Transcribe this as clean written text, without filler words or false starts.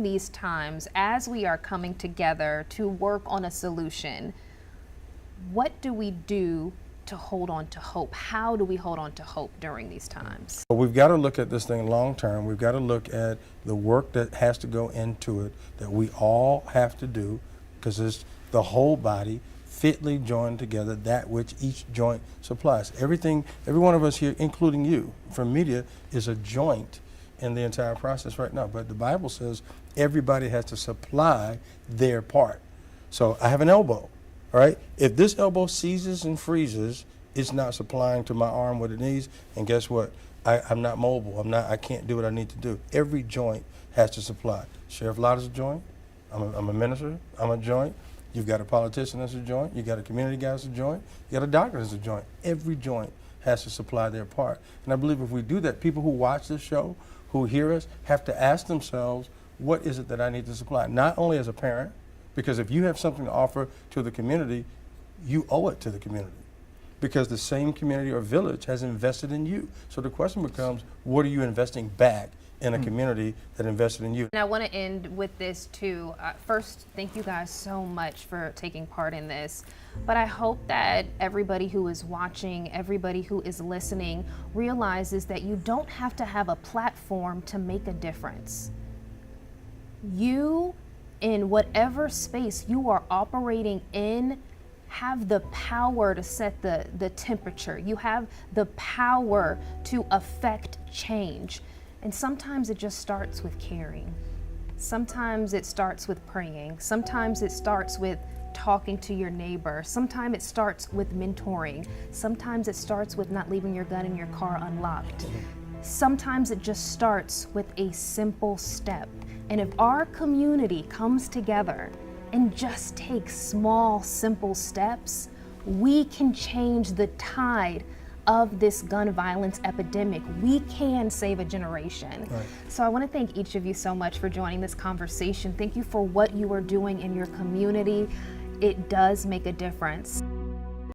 during these times, as we are coming together to work on a solution, what do we do to hold on to hope? How do we hold on to hope during these times? But we've got to look at this thing long term. We've got to look at the work that has to go into it, that we all have to do, because it's the whole body fitly joined together, that which each joint supplies. Everything, every one of us here, including you, from media, is a joint in the entire process right now. But the Bible says everybody has to supply their part. So I have an elbow, all right? If this elbow seizes and freezes, it's not supplying to my arm what it needs, and guess what? I'm not mobile. I can't do what I need to do. Every joint has to supply. Sheriff Lotta's a joint. I'm a minister. I'm a joint. You've got a politician that's a joint. You got a community guy that's a joint. You got a doctor that's a joint. Every joint has to supply their part. And I believe if we do that, people who watch this show, who hear us, have to ask themselves, what is it that I need to supply? Not only as a parent, because if you have something to offer to the community, you owe it to the community, because the same community or village has invested in you. So the question becomes, what are you investing back in a community that invested in you? And I want to end with this too. First, thank you guys so much for taking part in this. But I hope that everybody who is watching, everybody who is listening, realizes that you don't have to have a platform to make a difference. You, in whatever space you are operating in, have the power to set the temperature. You have the power to affect change. And sometimes it just starts with caring. Sometimes it starts with praying. Sometimes it starts with talking to your neighbor. Sometimes it starts with mentoring. Sometimes it starts with not leaving your gun in your car unlocked. Sometimes it just starts with a simple step. And if our community comes together and just takes small, simple steps, we can change the tide of this gun violence epidemic. We can save a generation. Right. So I want to thank each of you so much for joining this conversation. Thank you for what you are doing in your community. It does make a difference.